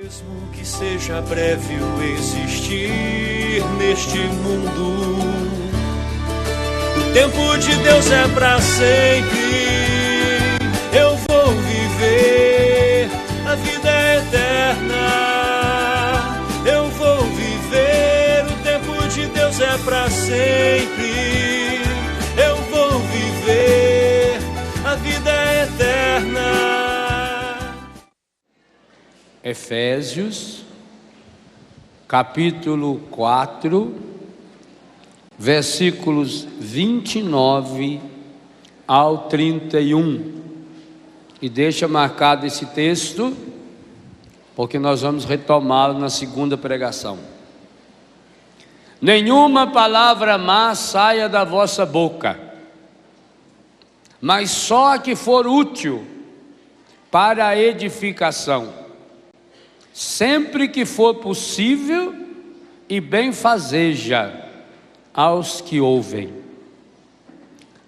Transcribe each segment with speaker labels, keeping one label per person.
Speaker 1: Mesmo que seja breve o existir neste mundo, o tempo de Deus é para sempre. Eu vou viver a vida eterna. Eu vou viver, o tempo de Deus é para sempre. Eu vou viver a vida eterna.
Speaker 2: Efésios, capítulo 4, versículos 29 ao 31. E deixa marcado esse texto, porque nós vamos retomá-lo na segunda pregação. Nenhuma palavra má saia da vossa boca, mas só a que for útil para a edificação, sempre que for possível, e benfazeja aos que ouvem.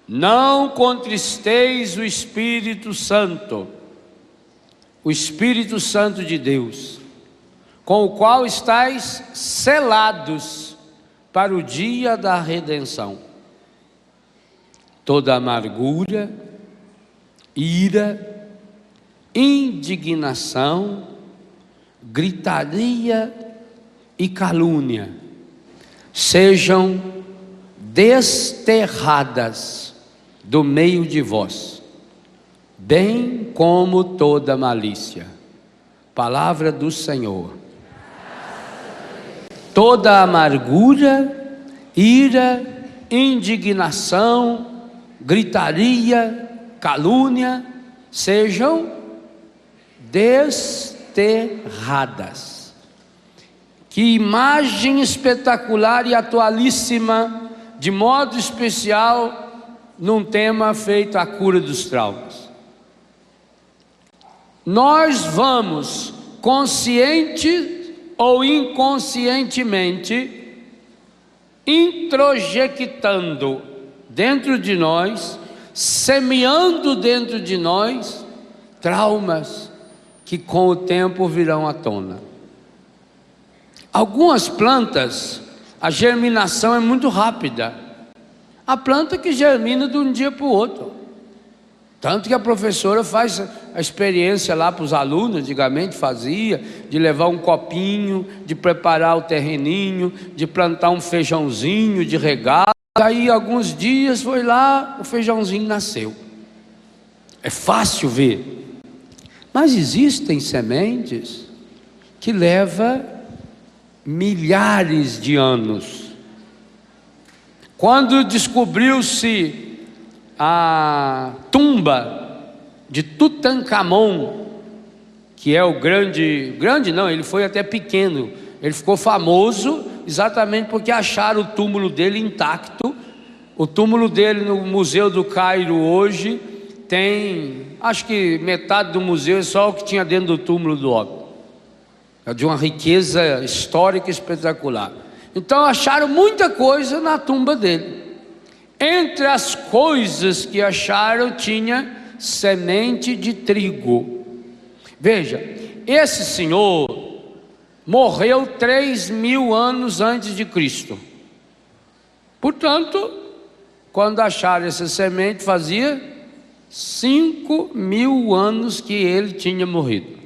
Speaker 2: Não contristeis o Espírito Santo, o Espírito Santo de Deus, com o qual estáis selados para o dia da redenção. Toda amargura, ira, indignação, gritaria e calúnia sejam desterradas do meio de vós, bem como toda malícia. Palavra do Senhor. Toda amargura, ira, indignação, gritaria, calúnia sejam desterradas. Que imagem espetacular e atualíssima, de modo especial num tema feito a cura dos traumas. Nós vamos, consciente ou inconscientemente, introjectando dentro de nós, semeando dentro de nós traumas que com o tempo virão à tona. Algumas plantas, a germinação é muito rápida. A planta que germina de um dia para o outro. Tanto que a professora faz a experiência lá para os alunos, antigamente fazia, de levar um copinho, de preparar o terreninho, de plantar um feijãozinho, de regar. Aí alguns dias foi lá, o feijãozinho nasceu. É fácil ver. Mas existem sementes que levam milhares de anos. Quando descobriu-se a tumba de Tutancâmon, que é o grande não, ele foi até pequeno, ele ficou famoso exatamente porque acharam o túmulo dele intacto. O túmulo dele no Museu do Cairo hoje tem, acho que metade do museu é só o que tinha dentro do túmulo do homem. É de uma riqueza histórica espetacular. Então acharam muita coisa na tumba dele. Entre as coisas que acharam tinha semente de trigo. Veja, esse senhor morreu 3.000 anos antes de Cristo. Portanto, quando acharam essa semente, fazia 5.000 anos que ele tinha morrido.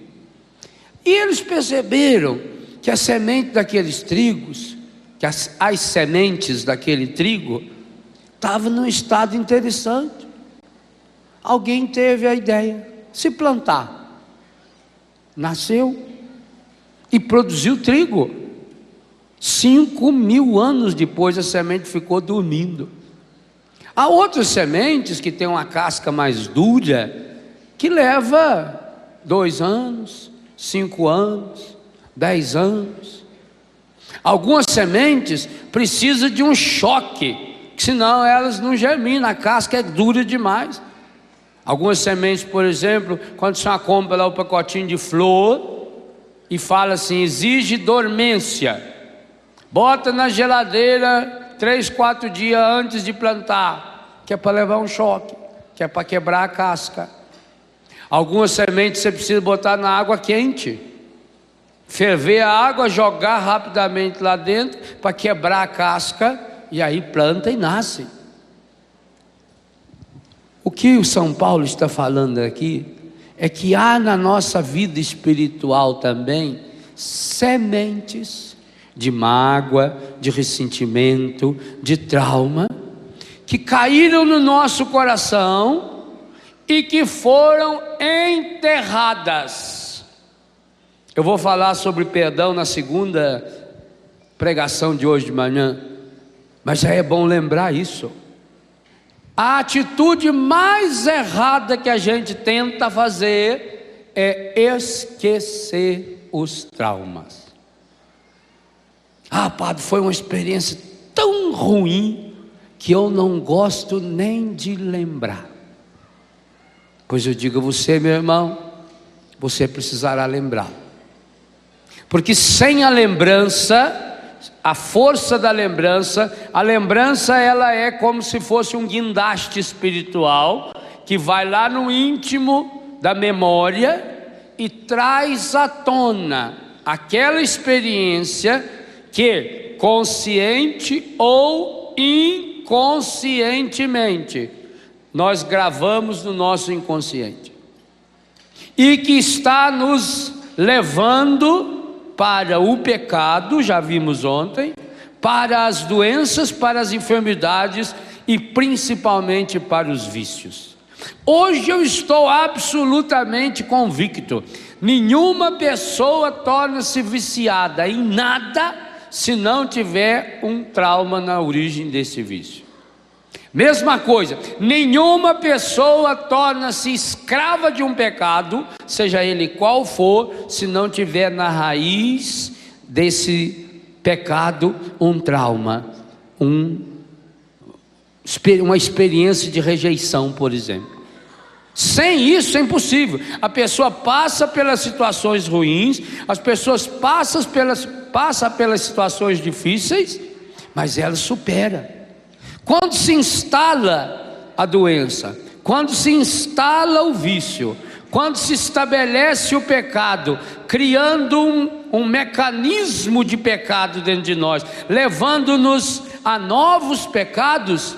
Speaker 2: E eles perceberam que a semente daqueles trigos, que as sementes daquele trigo estavam num estado interessante. Alguém teve a ideia, se plantar. Nasceu e produziu trigo. 5.000 anos depois a semente ficou dormindo. Há outras sementes que têm uma casca mais dura, que leva 2 anos, 5 anos, 10 anos. Algumas sementes precisam de um choque, senão elas não germinam, a casca é dura demais. Algumas sementes, por exemplo, quando você compra lá o pacotinho de flor e fala assim, exige dormência, bota na geladeira 3, 4 dias antes de plantar, que é para levar um choque, que é para quebrar a casca. Algumas sementes você precisa botar na água quente, ferver a água, jogar rapidamente lá dentro para quebrar a casca, e aí planta e nasce. O que o São Paulo está falando aqui é que há na nossa vida espiritual também sementes de mágoa, de ressentimento, de trauma, que caíram no nosso coração e que foram enterradas. Eu vou falar sobre perdão na segunda pregação de hoje de manhã, mas já é bom lembrar isso. A atitude mais errada que a gente tenta fazer é esquecer os traumas. Padre, foi uma experiência tão ruim que eu não gosto nem de lembrar. Pois eu digo a você, meu irmão, você precisará lembrar. Porque sem a lembrança, a força da lembrança, a lembrança ela é como se fosse um guindaste espiritual, que vai lá no íntimo da memória e traz à tona aquela experiência que, consciente ou inconscientemente, nós gravamos no nosso inconsciente, e que está nos levando para o pecado, já vimos ontem, para as doenças, para as enfermidades e principalmente para os vícios. Hoje eu estou absolutamente convicto: nenhuma pessoa torna-se viciada em nada se não tiver um trauma na origem desse vício. Mesma coisa, nenhuma pessoa torna-se escrava de um pecado, seja ele qual for, se não tiver na raiz desse pecado um trauma, uma experiência de rejeição, por exemplo. Sem isso é impossível. A pessoa passa pelas situações ruins, as pessoas passam pelas situações difíceis, mas ela supera. Quando se instala a doença, quando se instala o vício, quando se estabelece o pecado, criando um mecanismo de pecado dentro de nós, levando-nos a novos pecados,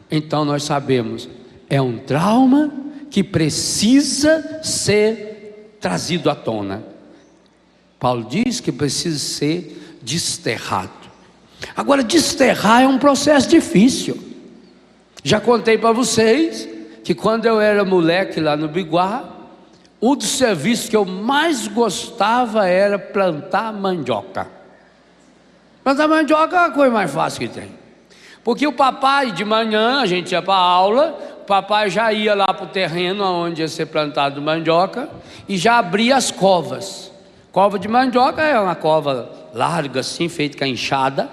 Speaker 2: então nós sabemos, é um trauma que precisa ser trazido à tona. Paulo diz que precisa ser desterrado. Agora, desterrar é um processo difícil. Já contei para vocês que quando eu era moleque lá no Biguá, um dos serviços que eu mais gostava era plantar mandioca. Plantar mandioca é a coisa mais fácil que tem, porque o papai, de manhã, a gente ia para a aula, o papai já ia lá para o terreno onde ia ser plantado mandioca e já abria as covas. Cova de mandioca é uma cova larga assim, feita com a enxada,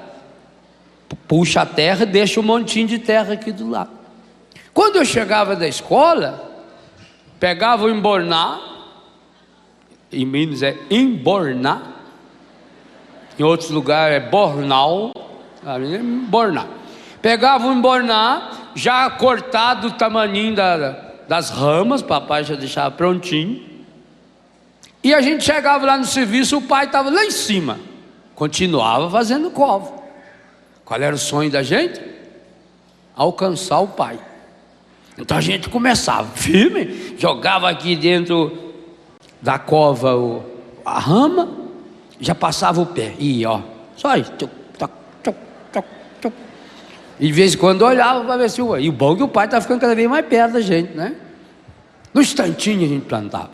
Speaker 2: puxa a terra e deixa um montinho de terra aqui do lado. Quando eu chegava da escola, pegava o embornar, em Minas é embornar, em outros lugares é bornal, embornar. Pegava o embornar, já cortado o tamaninho das ramas, papai já deixava prontinho, e a gente chegava lá no serviço, o pai estava lá em cima, continuava fazendo cova. Qual era o sonho da gente? Alcançar o pai. Então a gente começava firme, jogava aqui dentro da cova a rama, já passava o pé, e ó, só isso, e de vez em quando olhava para ver se e o bom é que o pai está ficando cada vez mais perto da gente, né? No instantinho a gente plantava.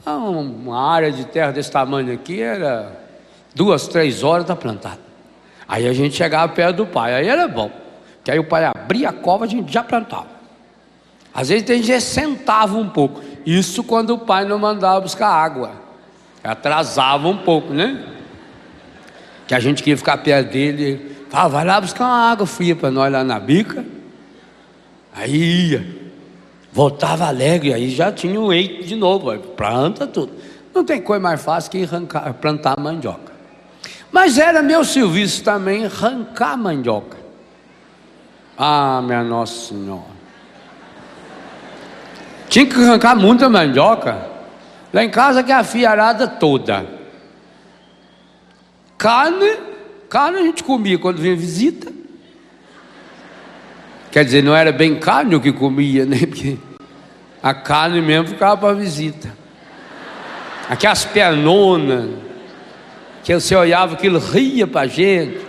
Speaker 2: Uma área de terra desse tamanho aqui era 2, 3 horas está plantada. Aí a gente chegava perto do pai, aí era bom, que aí o pai abria a cova, a gente já plantava. Às vezes a gente sentava um pouco, isso quando o pai não mandava buscar água, atrasava um pouco, né? Que a gente queria ficar perto dele, falava, vai lá buscar uma água fria para nós lá na bica. Aí ia, voltava alegre, aí já tinha um eito de novo, planta tudo. Não tem coisa mais fácil que plantar mandioca. Mas era meu serviço também arrancar mandioca. Minha Nossa Senhora, tinha que arrancar muita mandioca. Lá em casa que é a fiarada toda. Carne a gente comia quando vinha visita. Quer dizer, não era bem carne o que comia, né? Porque a carne mesmo ficava para visita. Aquelas pernonas, que você olhava, aquilo ria para a gente.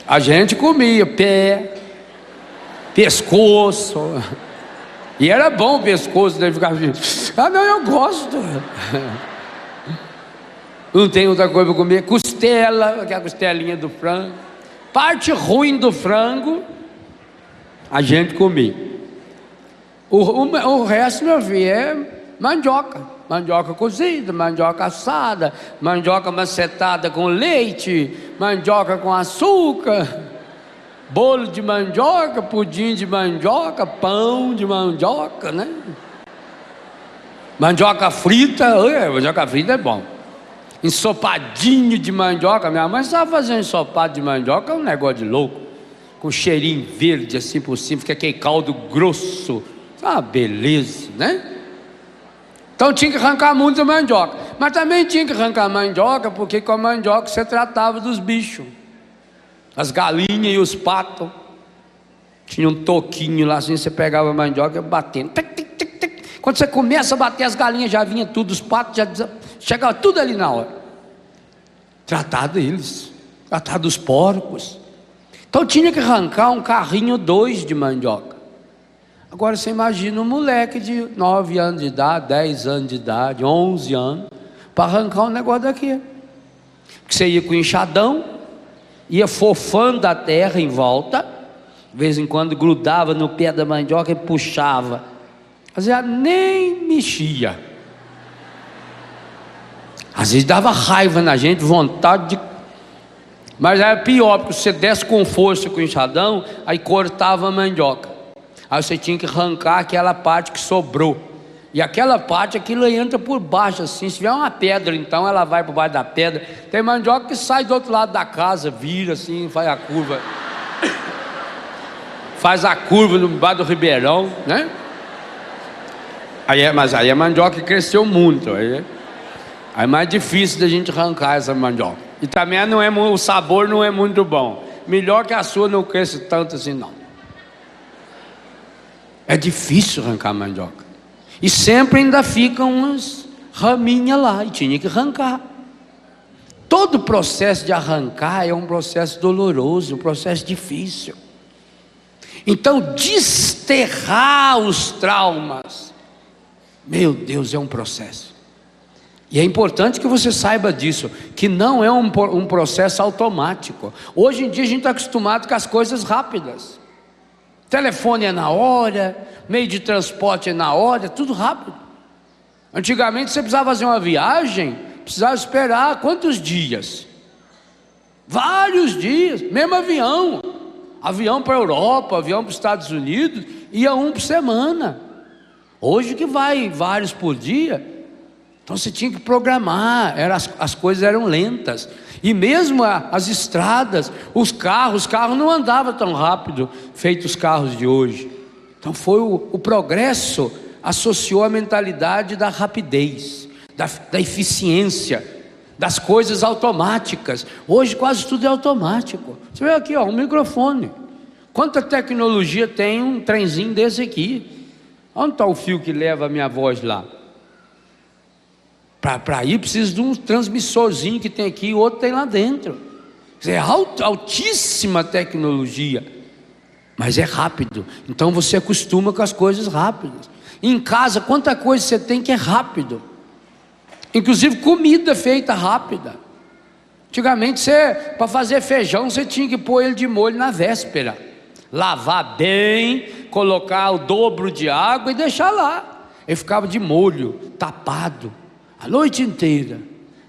Speaker 2: A gente comia pé, pescoço. E era bom o pescoço, né? Ficava assim, não, eu gosto. Não tem outra coisa para comer. Costela, aquela costelinha do frango. Parte ruim do frango, a gente comia. O resto, meu filho, é mandioca. Mandioca cozida, mandioca assada, mandioca macetada com leite, mandioca com açúcar, bolo de mandioca, pudim de mandioca, pão de mandioca, né? Mandioca frita é bom. Ensopadinho de mandioca, minha mãe sabe fazer um ensopado de mandioca, é um negócio de louco, com cheirinho verde assim por cima, fica aquele caldo grosso, beleza, né? Então tinha que arrancar muita mandioca, mas também tinha que arrancar mandioca, porque com a mandioca você tratava dos bichos, as galinhas e os patos. Tinha um toquinho lá assim, você pegava a mandioca batendo, tic, tic, tic, tic. Quando você começa a bater, as galinhas já vinha tudo, os patos já chegava tudo ali na hora. Tratar deles, tratar dos porcos. Então tinha que arrancar um carrinho 2 de mandioca. Agora você imagina um moleque de 9 anos de idade, 10 anos de idade, 11 anos, para arrancar um negócio daquele. Porque você ia com enxadão, ia fofando a terra em volta, de vez em quando grudava no pé da mandioca e puxava. Às vezes nem mexia. Às vezes dava raiva na gente, vontade de... Mas era pior, porque você desce com força com o enxadão, aí cortava a mandioca. Aí você tinha que arrancar aquela parte que sobrou. E aquela parte, aquilo entra por baixo assim. Se tiver uma pedra, então ela vai por baixo da pedra. Tem mandioca que sai do outro lado da casa, vira assim, faz a curva. Faz a curva no baixo do ribeirão, né? Mas aí a mandioca cresceu muito. Aí é mais difícil da gente arrancar essa mandioca. E também o sabor não é muito bom. Melhor que a sua não cresça tanto assim não. É difícil arrancar mandioca. E sempre ainda ficam umas raminhas lá, e tinha que arrancar. Todo o processo de arrancar é um processo doloroso, um processo difícil. Então desterrar os traumas, meu Deus, é um processo. E é importante que você saiba disso, que não é um processo automático. Hoje em dia a gente está acostumado com as coisas rápidas. Telefone é na hora, meio de transporte é na hora, tudo rápido. Antigamente você precisava fazer uma viagem, precisava esperar quantos dias? Vários dias, mesmo avião para a Europa, avião para os Estados Unidos, ia um por semana. Hoje que vai vários por dia, então você tinha que programar, as coisas eram lentas. E mesmo as estradas, os carros não andavam tão rápido, feito os carros de hoje. Então foi o progresso, associou a mentalidade da rapidez, da eficiência, das coisas automáticas. Hoje quase tudo é automático. Você vê aqui, um microfone. Quanta tecnologia tem um trenzinho desse aqui? Onde está o fio que leva a minha voz lá? Para ir precisa de um transmissorzinho que tem aqui e outro tem lá dentro. É altíssima tecnologia, mas é rápido. Então você acostuma com as coisas rápidas. Em casa, quanta coisa você tem que é rápido. Inclusive comida feita rápida. Antigamente para fazer feijão você tinha que pôr ele de molho na véspera, lavar bem, colocar o dobro de água e deixar lá. Ele ficava de molho, tapado a noite inteira.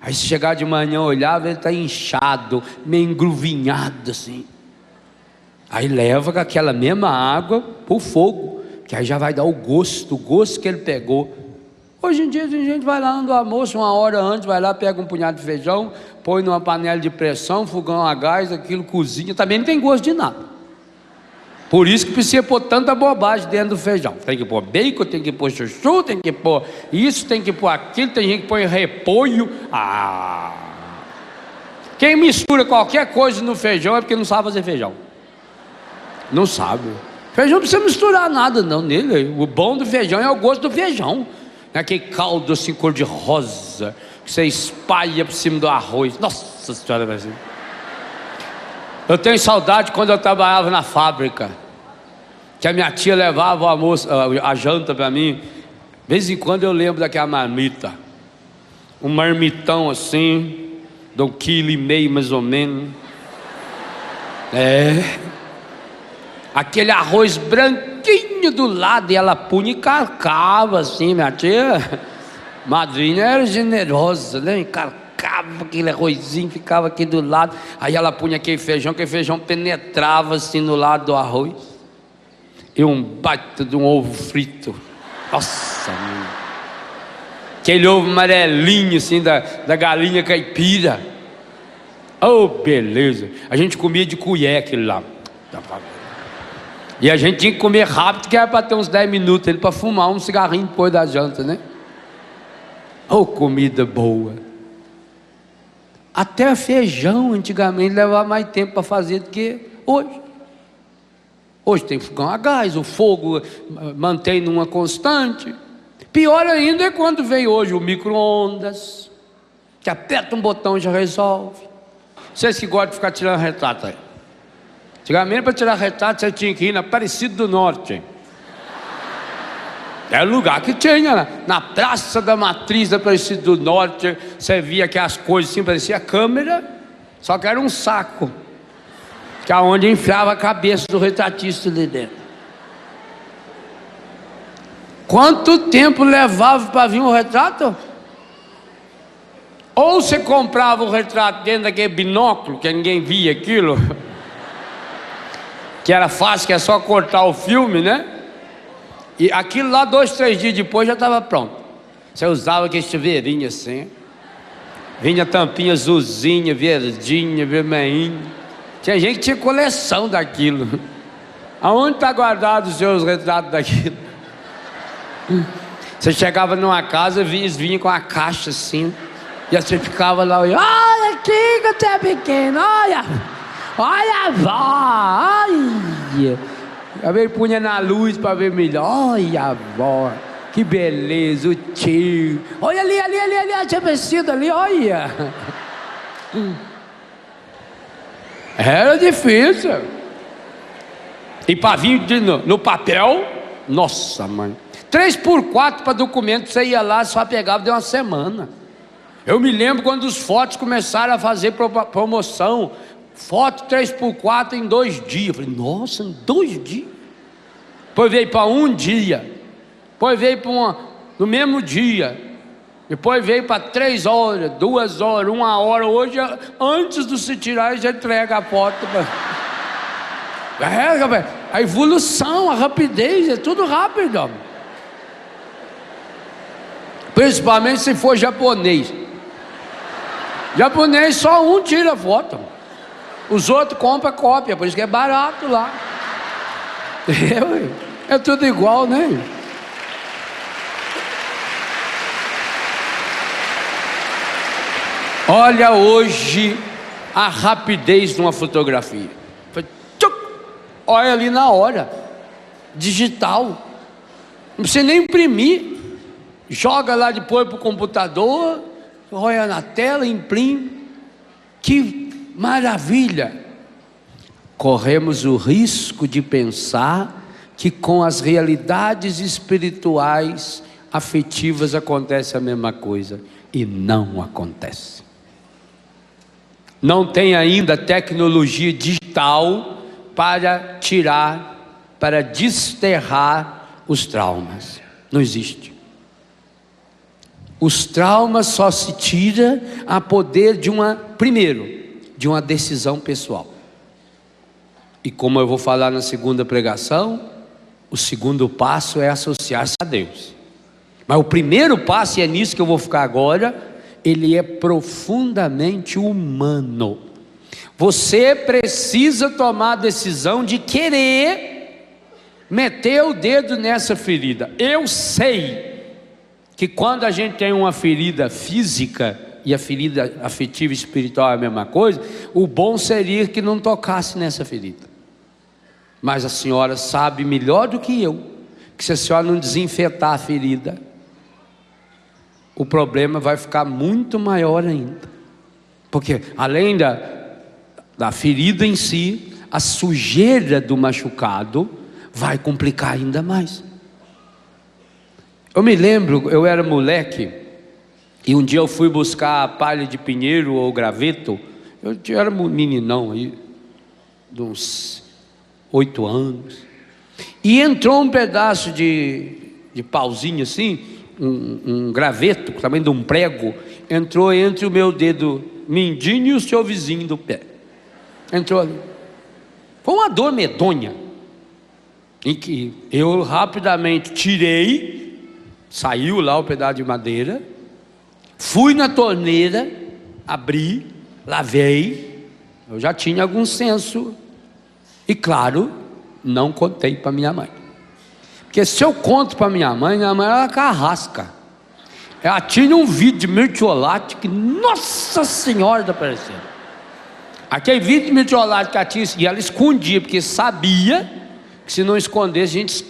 Speaker 2: Aí se chegar de manhã, olhava, ele está inchado, meio engruvinhado assim. Aí leva com aquela mesma água para o fogo, que aí já vai dar o gosto que ele pegou. Hoje em dia a gente vai lá no almoço, 1 hora antes, vai lá, pega um punhado de feijão, põe numa panela de pressão, fogão a gás, aquilo cozinha, também não tem gosto de nada. Por isso que precisa pôr tanta bobagem dentro do feijão. Tem que pôr bacon, tem que pôr chuchu, tem que pôr isso, tem que pôr aquilo, tem gente que põe repolho. Quem mistura qualquer coisa no feijão é porque não sabe fazer feijão. Não sabe. Feijão não precisa misturar nada não nele. O bom do feijão é o gosto do feijão. É aquele caldo assim cor de rosa que você espalha por cima do arroz. Nossa Senhora, Brasil. Eu tenho saudade quando eu trabalhava na fábrica, que a minha tia levava o almoço, a janta para mim. De vez em quando eu lembro daquela marmita, um marmitão assim, de 1,5 kg mais ou menos. Aquele arroz branquinho do lado, e ela punha e carcava assim, minha tia, madrinha era generosa, né? Carcava aquele arrozinho, ficava aqui do lado, aí ela punha aquele feijão penetrava assim no lado do arroz, e um baita de um ovo frito, nossa, mãe. Aquele ovo amarelinho assim da galinha caipira, oh beleza, a gente comia de colher aquele lá, e a gente tinha que comer rápido, que era para ter uns 10 minutos, para fumar um cigarrinho depois da janta, né? Oh, comida boa. Até feijão antigamente levava mais tempo para fazer do que hoje. Hoje tem fogão a gás, o fogo mantém numa constante. Pior ainda é quando veio hoje o micro-ondas, que aperta um botão e já resolve. Vocês que gostam de ficar tirando retrato aí. Antigamente, para tirar retrato, você tinha que ir na Aparecida do Norte. Era o lugar que tinha, na Praça da Matriz da Aparecida do Norte. Você via aquelas coisas assim, parecia câmera, só que era um saco, que é onde enfiava a cabeça do retratista ali dentro. Quanto tempo levava para vir um retrato? Ou você comprava o retrato dentro daquele binóculo, que ninguém via aquilo, que era fácil, que é só cortar o filme, né? E aquilo lá 2, 3 dias depois já estava pronto. Você usava aquele chuveirinho assim, vinha tampinha azulzinha, verdinha, vermelhinha. Tinha gente que tinha coleção daquilo. Aonde está guardado os seus retratos daquilo? Você chegava numa casa, eles vinham com a caixa assim, e você ficava lá, olha aqui que você é pequeno, olha a avó, olha. Ele punha na luz para ver melhor. Olha a avó, que beleza, o tio. Olha ali, tinha vestido ali, olha. Era difícil. E para vir no papel, nossa mãe. 3x4 para documento, você ia lá, só pegava de uma semana. Eu me lembro quando os fotos começaram a fazer promoção. Foto 3x4 em 2 dias. Eu falei, nossa, em 2 dias? Depois veio para 1 dia. Depois veio para no mesmo dia. Depois veio para 3 horas, 2 horas, 1 hora. Hoje, antes de se tirar, já entrega a foto. A evolução, a rapidez, é tudo rápido. Principalmente se for japonês. Japonês só um tira foto. Os outros compram cópia, por isso que é barato lá. É tudo igual, né? Olha hoje a rapidez de uma fotografia. Olha ali na hora. Digital. Não precisa nem imprimir. Joga lá depois para o computador, olha na tela, imprime. Que maravilha! Corremos o risco de pensar que com as realidades espirituais, afetivas, acontece a mesma coisa. E não acontece. Não tem ainda tecnologia digital para tirar, para desterrar os traumas. Não existe. Os traumas só se tira a poder de uma decisão pessoal. E como eu vou falar na segunda pregação, o segundo passo é associar-se a Deus. Mas o primeiro passo, e é nisso que eu vou ficar agora, ele é profundamente humano. Você precisa tomar a decisão de querer meteu o dedo nessa ferida. Eu sei que quando a gente tem uma ferida física, e a ferida afetiva e espiritual é a mesma coisa, o bom seria que não tocasse nessa ferida. Mas a senhora sabe melhor do que eu, que se a senhora não desinfetar a ferida, o problema vai ficar muito maior ainda. Porque além da ferida em si, a sujeira do machucado vai complicar ainda mais. Eu me lembro, eu era moleque, e um dia eu fui buscar a palha de pinheiro ou graveto. Eu era meninão aí, de uns 8 anos, e entrou um pedaço de pauzinho assim, um graveto, também de um prego, entrou entre o meu dedo mindinho e o seu vizinho do pé. Entrou ali. Foi uma dor medonha, em que eu rapidamente tirei, saiu lá o pedaço de madeira, fui na torneira, abri, lavei. Eu já tinha algum senso, e claro, não contei para minha mãe, porque se eu conto para minha mãe era carrasca. Ela tinha um vidro de mertiolate que, nossa senhora, está aparecendo. Aquele vidro de mertiolate que ela tinha, e ela escondia, porque sabia que se não escondesse, a gente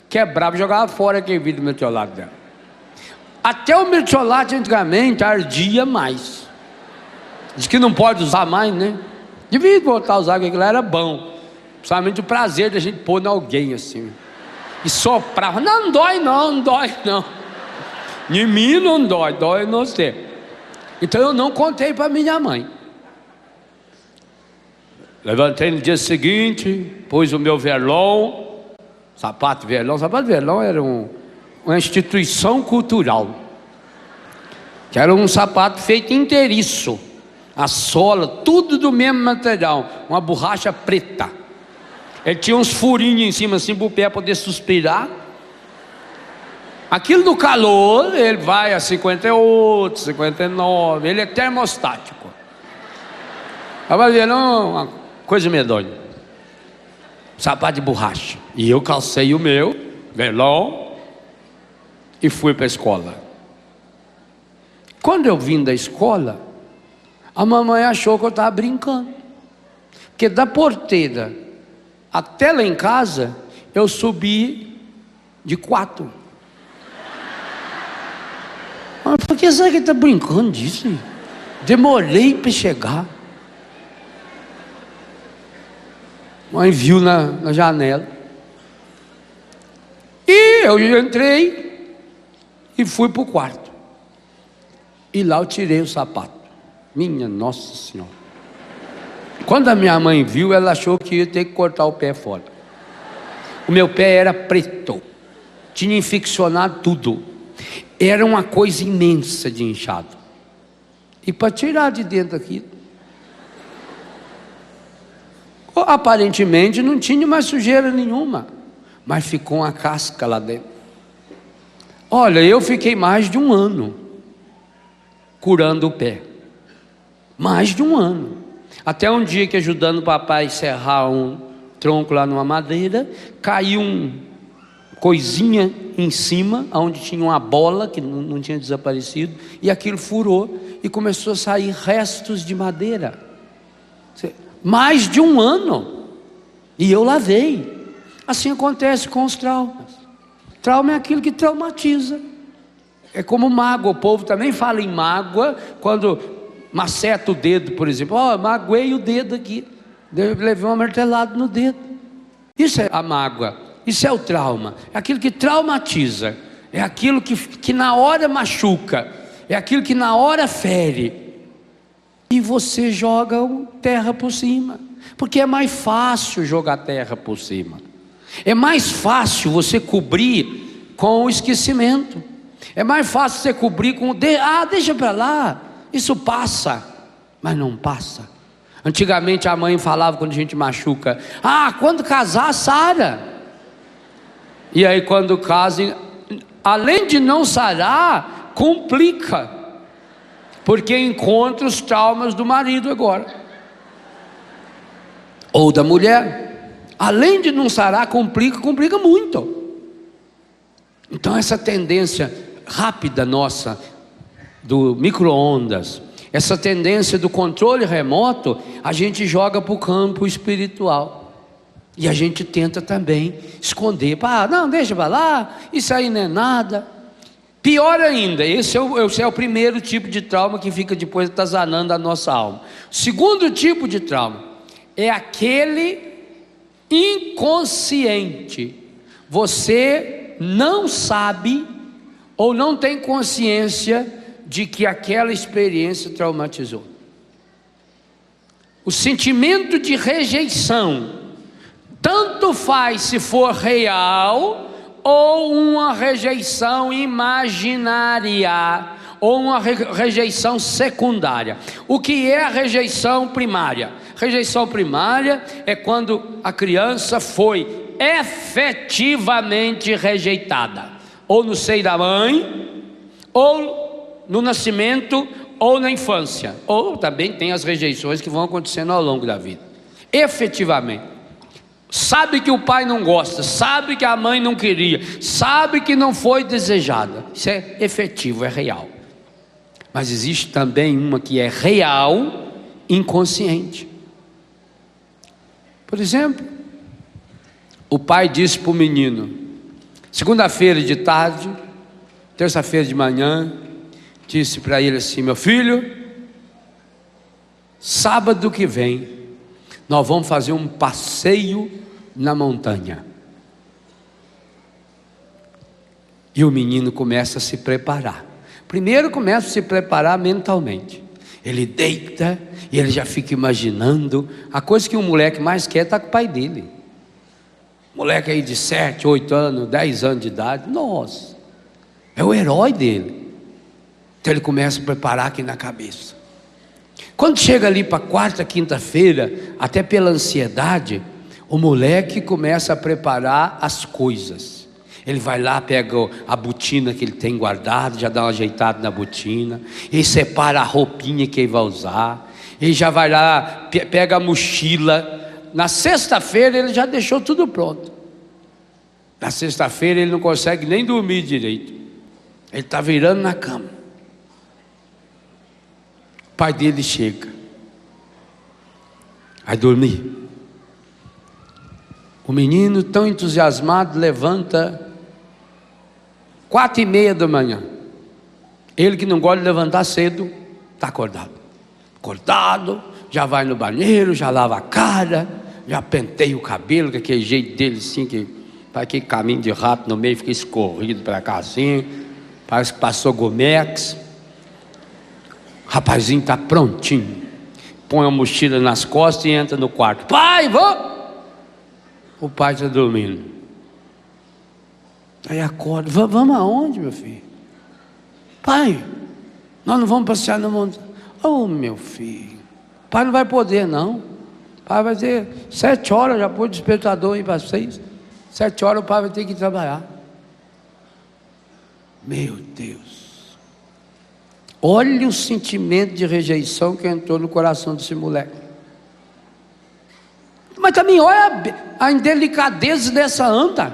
Speaker 2: quebrava e jogava fora aquele vidro de mertiolate dela. Até o mertiolate antigamente ardia mais. Diz que não pode usar mais, né? Devia voltar a usar, porque aquilo era bom. Principalmente o prazer da gente pôr em alguém assim. E soprava. Não dói não, não dói não. Em mim não dói, dói em você. Então eu não contei para minha mãe. Levantei no dia seguinte, pus o meu verlon, sapato verlon era uma instituição cultural, que era um sapato feito inteiriço, a sola, tudo do mesmo material, uma borracha preta. Ele tinha uns furinhos em cima assim para o pé poder suspirar. Aquilo do calor, ele vai a 58, 59, ele é termostático. Vai ver, não, uma coisa medonha. Sapato de borracha. E eu calcei o meu verlon e fui para a escola. Quando eu vim da escola, a mamãe achou que eu estava brincando, porque da porteira até lá em casa eu subi de 4. Mas por que será que ele está brincando disso? Demorei para chegar. Mãe viu na janela. E eu entrei e fui para o quarto. E lá eu tirei o sapato. Minha Nossa Senhora. Quando a minha mãe viu, ela achou que ia ter que cortar o pé fora. O meu pé era preto. Tinha infeccionado tudo. Era uma coisa imensa de inchado. E para tirar de dentro aqui, aparentemente não tinha mais sujeira nenhuma, mas ficou uma casca lá dentro. Olha, eu fiquei mais de 1 ano curando o pé. Mais de 1 ano. Até um dia que, ajudando o papai a serrar um tronco lá numa madeira, caiu coisinha em cima, onde tinha uma bola que não tinha desaparecido, e aquilo furou e começou a sair restos de madeira. Mais de 1 ano, e eu lavei. Assim acontece com os traumas. Trauma é aquilo que traumatiza. É como mágoa. O povo também fala em mágoa quando maceta o dedo, por exemplo. Magoei o dedo aqui, levei uma martelada no dedo. Isso é a mágoa. Isso é o trauma, é aquilo que traumatiza, é aquilo que na hora machuca, é aquilo que na hora fere, e você joga terra por cima, porque é mais fácil jogar terra por cima, é mais fácil você cobrir com o esquecimento, é mais fácil você cobrir com deixa para lá, isso passa, mas não passa. Antigamente a mãe falava quando a gente machuca, quando casar, sara. E aí quando casa, além de não sarar, complica, porque encontra os traumas do marido agora, ou da mulher, Além de não sarar, complica muito. Então essa tendência rápida nossa do micro-ondas, essa tendência do controle remoto, a gente joga para o campo espiritual. E a gente tenta também esconder. Não, deixa para lá, isso aí não é nada. Pior ainda, esse é o primeiro tipo de trauma que fica depois atazanando a nossa alma. O segundo tipo de trauma é aquele inconsciente. Você não sabe ou não tem consciência de que aquela experiência traumatizou. O sentimento de rejeição, tanto faz se for real ou uma rejeição imaginária, ou uma rejeição secundária. O que é a rejeição primária? Rejeição primária é quando a criança foi efetivamente rejeitada, ou no seio da mãe, ou no nascimento, ou na infância. Ou também tem as rejeições que vão acontecendo ao longo da vida. Efetivamente, sabe que o pai não gosta, sabe que a mãe não queria, sabe que não foi desejada. Isso é efetivo, é real. Mas existe também uma que é real, inconsciente. Por exemplo, o pai disse para o menino, segunda-feira de tarde, terça-feira de manhã, disse para ele assim: meu filho, sábado que vem nós vamos fazer um passeio na montanha. E o menino começa a se preparar. Primeiro começa a se preparar mentalmente. Ele deita e ele já fica imaginando. A coisa que o moleque mais quer está com o pai dele. Moleque aí de 7, 8 anos, 10 anos de idade. Nossa, é o herói dele. Então ele começa a preparar aqui na cabeça. Quando chega ali para quarta, quinta-feira, até pela ansiedade, o moleque começa a preparar as coisas. Ele vai lá, pega a botina que ele tem guardado, já dá uma ajeitada na botina, ele separa a roupinha que ele vai usar, ele já vai lá, pega a mochila. Na sexta-feira ele já deixou tudo pronto. Na sexta-feira ele não consegue nem dormir direito, ele está virando na cama. O pai dele chega, vai dormir. O menino, tão entusiasmado, levanta 4:30 da manhã. Ele que não gosta de levantar cedo, está acordado. Acordado, já vai no banheiro, já lava a cara, já penteia o cabelo, com aquele jeito dele assim, que faz aquele caminho de rato no meio, fica escorrido para cá assim, parece que passou Gomex. O rapazinho está prontinho, põe a mochila nas costas e entra no quarto. Pai, vou! O pai está dormindo. Aí acorda, vamos aonde, meu filho? Pai, nós não vamos passear na montanha. Oh, meu filho, pai não vai poder não. Pai vai ter 7 horas, já pôs o despertador aí para 6. 7 horas o pai vai ter que trabalhar. Meu Deus, olha o sentimento de rejeição que entrou no coração desse moleque. Mas também olha a indelicadeza dessa anta.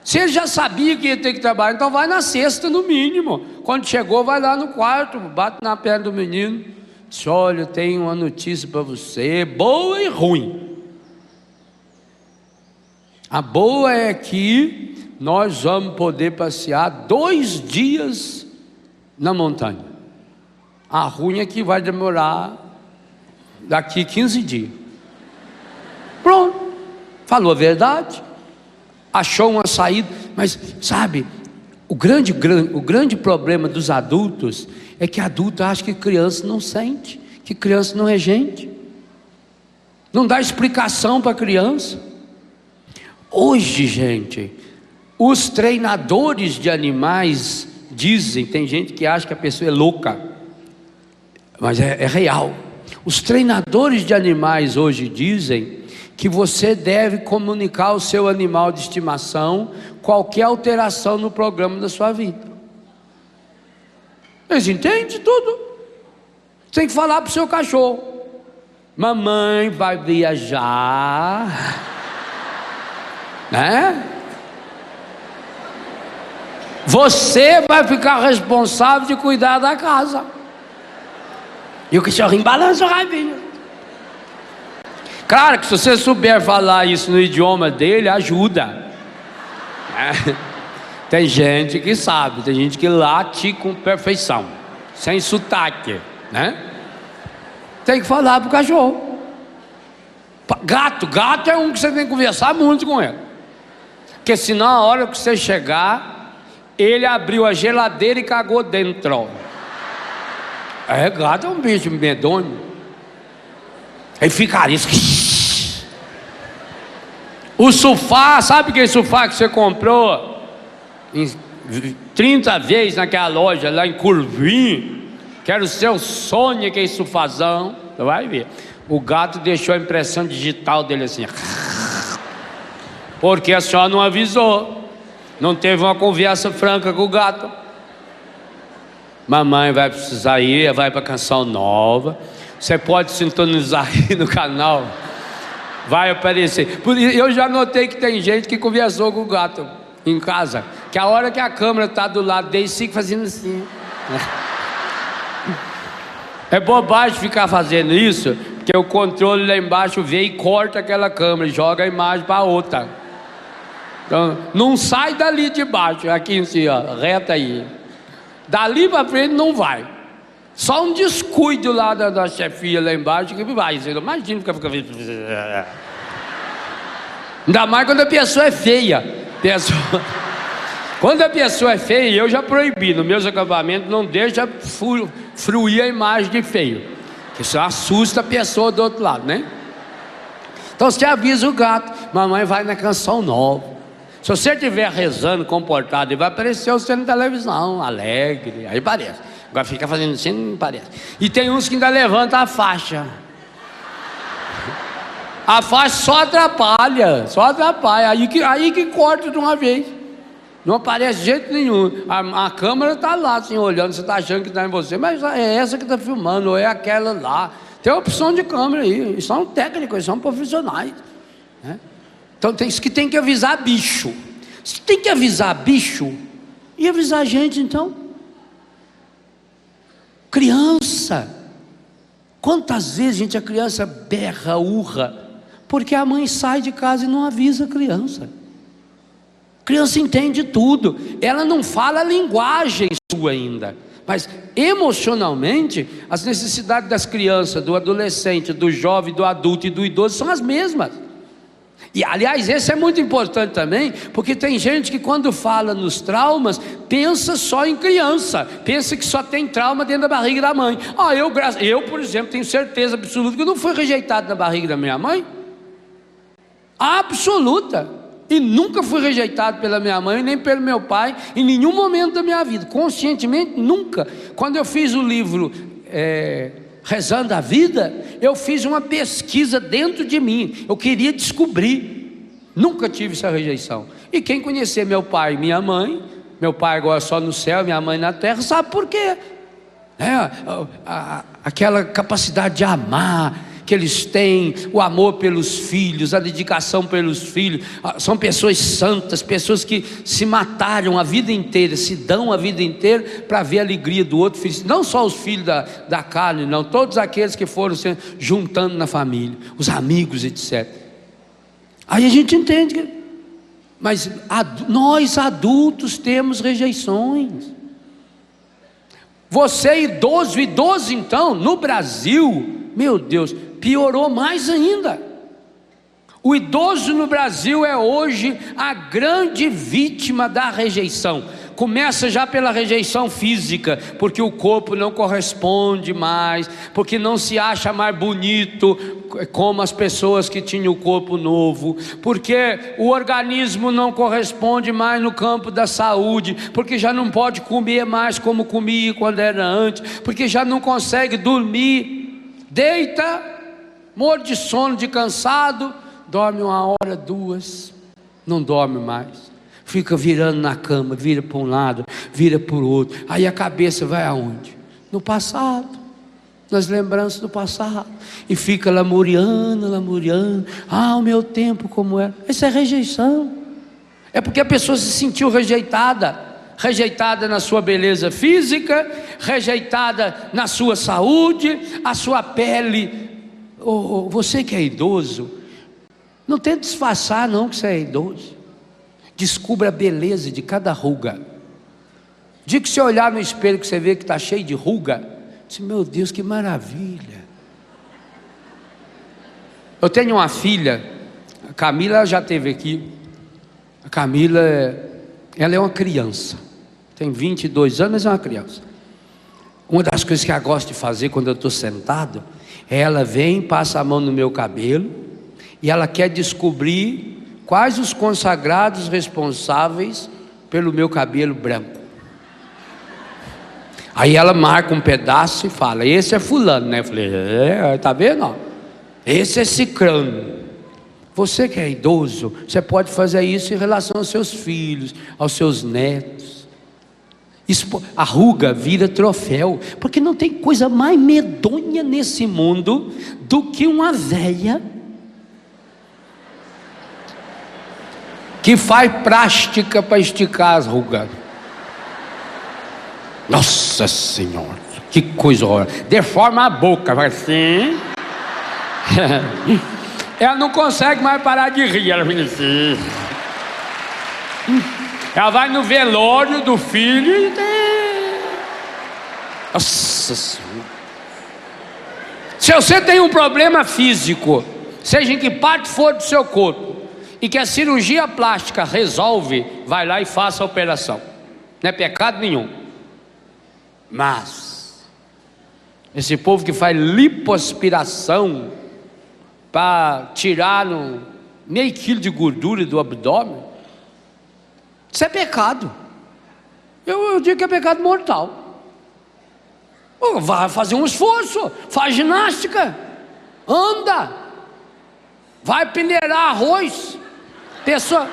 Speaker 2: Se ele já sabia que ia ter que trabalhar, então vai na sexta no mínimo. Quando chegou, vai lá no quarto, bate na perna do menino, diz: olha, eu tenho uma notícia para você, boa e ruim. A boa é que nós vamos poder passear 2 dias na montanha. A ruim é que vai demorar daqui 15 dias. Pronto, falou a verdade, achou uma saída. Mas sabe, o grande problema dos adultos é que adulto acha que criança não sente, que criança não é gente, não dá explicação para a criança. Hoje, gente, os treinadores de animais dizem, tem gente que acha que a pessoa é louca, mas é real. Os treinadores de animais hoje dizem que você deve comunicar ao seu animal de estimação qualquer alteração no programa da sua vida. Eles entendem tudo. Você tem que falar para o seu cachorro: mamãe vai viajar, né? Você vai ficar responsável de cuidar da casa. E o cachorrinho balança o rabinho. Claro que se você souber falar isso no idioma dele, ajuda, né? Tem gente que sabe, tem gente que late com perfeição, sem sotaque, né? Tem que falar pro cachorro. Gato é um que você tem que conversar muito com ele, porque senão a hora que você chegar, ele abriu a geladeira e cagou dentro. Gato é um bicho medonho. Ele fica isso. O sofá, sabe aquele sofá que você comprou em 30 vezes naquela loja lá em Curvim, que era o seu sonho, aquele sofazão? Você vai ver. O gato deixou a impressão digital dele assim, porque a senhora não avisou. Não teve uma conversa franca com o gato. Mamãe vai precisar ir, vai para Canção Nova. Você pode sintonizar aí no canal, vai aparecer. Eu já notei que tem gente que conversou com o gato em casa, que a hora que a câmera está do lado dele, fica fazendo assim. É bobagem ficar fazendo isso, porque o controle lá embaixo vem e corta aquela câmera e joga a imagem para outra. Então, não sai dali de baixo, aqui em cima, reta aí. Dali para frente não vai. Só um descuido lá da chefia lá embaixo que vai. Você imagina ficar. Ainda mais quando a pessoa é feia. Quando a pessoa é feia, eu já proibi. No meus acampamentos, não deixa fruir a imagem de feio, que isso assusta a pessoa do outro lado, né? Então você avisa o gato: mamãe vai na Canção Nova. Se você estiver rezando, comportado, ele vai aparecer você na televisão, alegre, aí parece. Agora fica fazendo assim, não parece. E tem uns que ainda levantam a faixa. A faixa só atrapalha. Aí que corta de uma vez. Não aparece de jeito nenhum. A câmera está lá, assim, olhando, você está achando que está em você, mas é essa que está filmando, ou é aquela lá. Tem opção de câmera aí, eles são técnicos, eles são profissionais, né? Então isso que tem que avisar bicho. Se tem que avisar bicho, e avisar a gente então? Criança. Quantas vezes, gente, a criança berra, urra, porque a mãe sai de casa e não avisa a criança. A criança entende tudo. Ela não fala a linguagem sua ainda, mas emocionalmente, as necessidades das crianças, do adolescente, do jovem, do adulto e do idoso são as mesmas. E aliás, esse é muito importante também, porque tem gente que quando fala nos traumas, pensa só em criança, pensa que só tem trauma dentro da barriga da mãe. Eu, por exemplo, tenho certeza absoluta que eu não fui rejeitado na barriga da minha mãe, absoluta, e nunca fui rejeitado pela minha mãe, nem pelo meu pai, em nenhum momento da minha vida, conscientemente nunca. Quando eu fiz o livro Rezando a Vida, eu fiz uma pesquisa dentro de mim, eu queria descobrir, nunca tive essa rejeição. E quem conhecer meu pai e minha mãe, meu pai agora só no céu, minha mãe na terra, sabe por quê? Aquela capacidade de amar que eles têm, o amor pelos filhos, a dedicação pelos filhos, são pessoas santas, pessoas que se mataram a vida inteira, se dão a vida inteira para ver a alegria do outro filho, não só os filhos da carne, não, todos aqueles que foram se juntando na família, os amigos, etc. Aí a gente entende que, mas nós adultos temos rejeições. Você idoso então, no Brasil, meu Deus, piorou mais ainda. O idoso no Brasil é hoje a grande vítima da rejeição. Começa já pela rejeição física, porque o corpo não corresponde mais, porque não se acha mais bonito como as pessoas que tinham o corpo novo, porque o organismo não corresponde mais no campo da saúde, porque já não pode comer mais como comia quando era antes, porque já não consegue dormir, deita, morre de sono, de cansado, dorme 1 hora, 2, não dorme mais. Fica virando na cama, vira para um lado, vira para o outro. Aí a cabeça vai aonde? No passado. nas lembranças do passado, e fica lamuriando, lamuriando. Ah, o meu tempo como era. Isso é rejeição. É porque a pessoa se sentiu rejeitada. Rejeitada na sua beleza física, rejeitada na sua saúde, a sua pele. Você que é idoso, não tente disfarçar não que você é idoso. Descubra a beleza de cada ruga. Diga que se olhar no espelho que você vê que está cheio de ruga, diz, meu Deus, que maravilha. Eu tenho uma filha, a Camila já esteve aqui. A Camila, ela é uma criança, tem 22 anos, mas é uma criança. Uma das coisas que ela gosta de fazer quando eu estou sentado, ela vem, passa a mão no meu cabelo, e ela quer descobrir quais os consagrados responsáveis pelo meu cabelo branco. Aí ela marca um pedaço e fala, esse é fulano, né? Eu falei, tá vendo? Esse é cicrano. Você que é idoso, você pode fazer isso em relação aos seus filhos, aos seus netos. A ruga vira troféu, porque não tem coisa mais medonha nesse mundo do que uma véia que faz plástica para esticar as rugas. Nossa Senhora, que coisa horrorosa. Deforma a boca, vai assim. Ela não consegue mais parar de rir. Ela fica assim. Ela vai no velório do filho e... Nossa Senhora. Se você tem um problema físico, seja em que parte for do seu corpo, e que a cirurgia plástica resolve, vai lá e faça a operação. Não é pecado nenhum. Mas esse povo que faz lipoaspiração para tirar meio quilo de gordura do abdômen, isso é pecado. Eu digo que é pecado mortal. Vai fazer um esforço, faz ginástica, anda, vai peneirar arroz. Pessoa,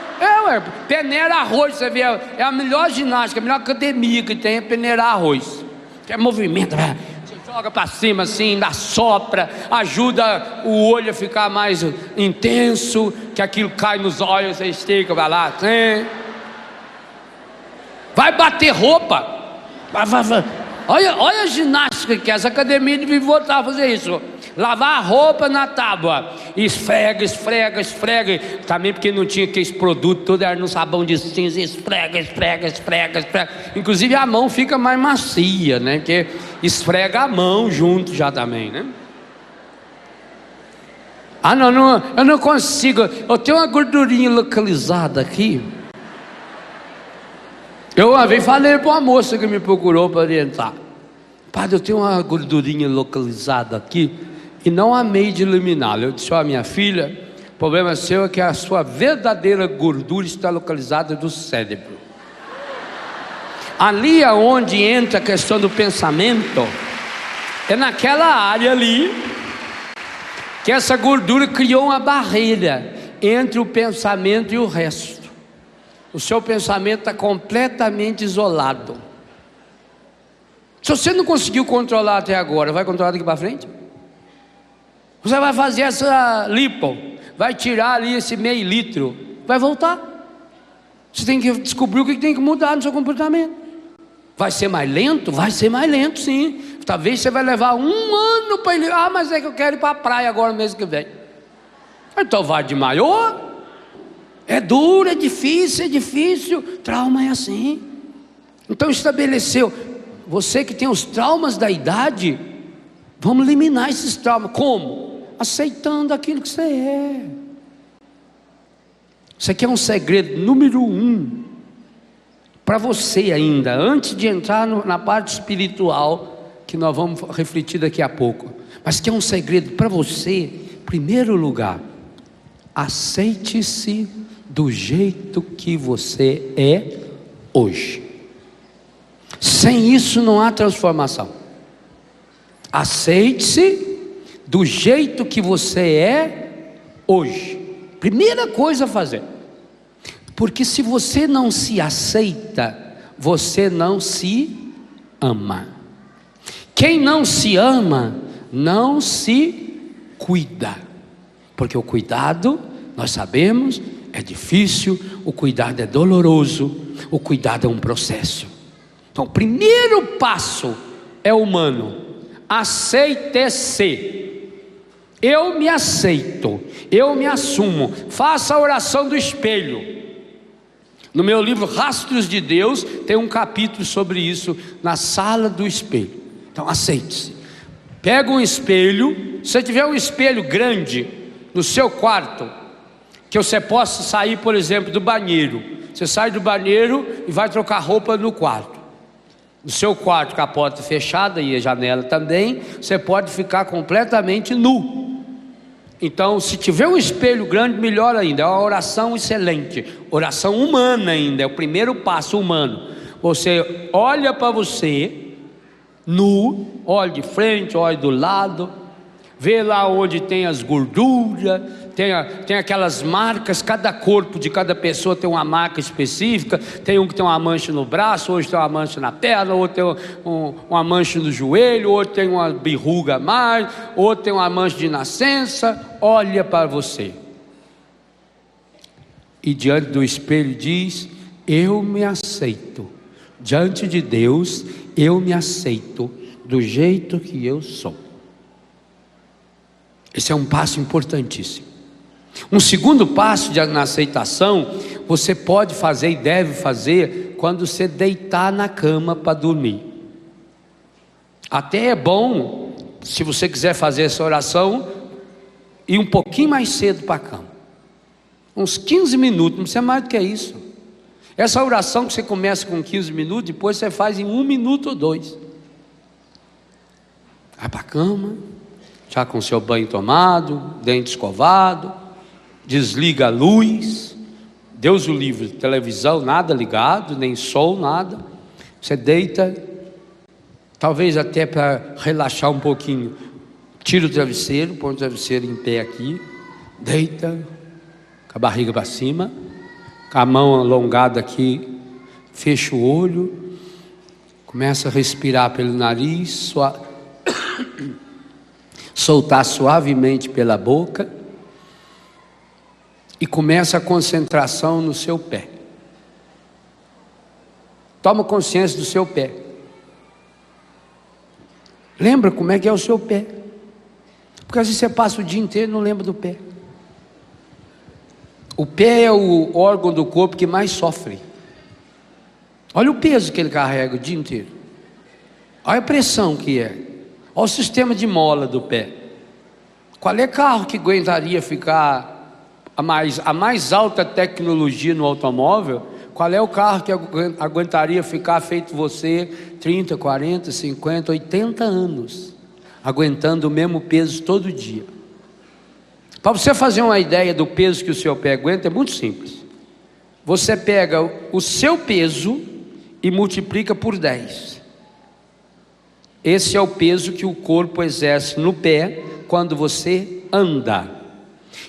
Speaker 2: peneira arroz, você vê, é a melhor ginástica, a melhor academia que tem é peneirar arroz. Que é movimento, você joga para cima assim, dá sopra, ajuda o olho a ficar mais intenso, que aquilo cai nos olhos, você estica, vai lá, assim. Vai bater roupa, vai. Olha a ginástica que essa academia devia voltar a fazer isso. Lavar a roupa na tábua, esfrega, também porque não tinha aqueles produtos, todo era no sabão de cinza, esfrega. Inclusive a mão fica mais macia, né? Porque esfrega a mão junto já também, né? Não, eu não consigo, eu tenho uma gordurinha localizada aqui. Eu uma vez falei para uma moça que me procurou para orientar, padre, eu tenho uma gordurinha localizada aqui, e não amei de eliminá-la. Eu disse, minha filha, o problema seu é que a sua verdadeira gordura está localizada no cérebro. Ali aonde entra a questão do pensamento, é naquela área ali, que essa gordura criou uma barreira entre o pensamento e o resto. O seu pensamento está completamente isolado. Se você não conseguiu controlar até agora, vai controlar daqui para frente? Você vai fazer essa lipo, vai tirar ali esse meio litro, vai voltar. Você tem que descobrir o que tem que mudar no seu comportamento. Vai ser mais lento? Vai ser mais lento, sim. Talvez você vai levar 1 ano para ele. Mas é que eu quero ir para a praia agora mês que vem. Então vai de maiô. É duro, é difícil. Trauma é assim. Então estabeleceu. Você que tem os traumas da idade, vamos eliminar esses traumas. Como? Aceitando aquilo que você é. Isso aqui é um segredo número 1 para você ainda, antes de entrar na parte espiritual, que nós vamos refletir daqui a pouco. Mas que é um segredo para você. Em primeiro lugar, aceite-se do jeito que você é hoje. Sem isso não há transformação. Aceite-se do jeito que você é hoje. Primeira coisa a fazer. Porque se você não se aceita, você não se ama. Quem não se ama não se cuida, porque o cuidado, nós sabemos, é difícil, o cuidado é doloroso, o cuidado é um processo. Então o primeiro passo é humano: aceite-se. Eu me aceito, eu me assumo. Faça a oração do espelho. No meu livro Rastros de Deus tem um capítulo sobre isso, na sala do espelho. Então aceite-se. Pega um espelho. Se você tiver um espelho grande no seu quarto, que você possa sair, por exemplo, do banheiro. Você sai do banheiro e vai trocar roupa no quarto. No seu quarto, com a porta fechada e a janela também, você pode ficar completamente nu. Então, se tiver um espelho grande, melhor ainda. É uma oração excelente, oração humana ainda, é o primeiro passo humano. Você olha para você nu, olha de frente, olha do lado, vê lá onde tem as gorduras, tem aquelas marcas. Cada corpo de cada pessoa tem uma marca específica. Tem um que tem uma mancha no braço, outro tem uma mancha na perna, outro tem uma mancha no joelho, outro tem uma berruga a mais, outro tem uma mancha de nascença. Olha para você e diante do espelho diz: eu me aceito. Diante de Deus, eu me aceito do jeito que eu sou. Esse é um passo importantíssimo. Um segundo passo na aceitação, você pode fazer e deve fazer quando você deitar na cama para dormir. Até é bom, se você quiser fazer essa oração, ir um pouquinho mais cedo para a cama, uns 15 minutos, não precisa mais do que isso. Essa oração que você começa com 15 minutos, depois você faz em 1 minuto ou 2. Vai para a cama, já com seu banho tomado, dente escovado, desliga a luz, Deus o livre, televisão nada ligado, nem som, nada. Você deita, talvez até para relaxar um pouquinho, tira o travesseiro, põe o travesseiro em pé aqui, deita, com a barriga para cima, com a mão alongada aqui, fecha o olho, começa a respirar pelo nariz, soltar suavemente pela boca, e começa a concentração no seu pé. Toma consciência do seu pé. Lembra como é que é o seu pé, porque às vezes você passa o dia inteiro e não lembra do pé. O pé é o órgão do corpo que mais sofre. Olha o peso que ele carrega o dia inteiro, olha a pressão que é, olha o sistema de mola do pé. Qual é carro que aguentaria ficar a mais alta tecnologia no automóvel? Qual é o carro que aguentaria ficar feito você 30, 40, 50, 80 anos aguentando o mesmo peso todo dia? Para você fazer uma ideia do peso que o seu pé aguenta, é muito simples. Você pega o seu peso e multiplica por 10. Esse é o peso que o corpo exerce no pé quando você anda.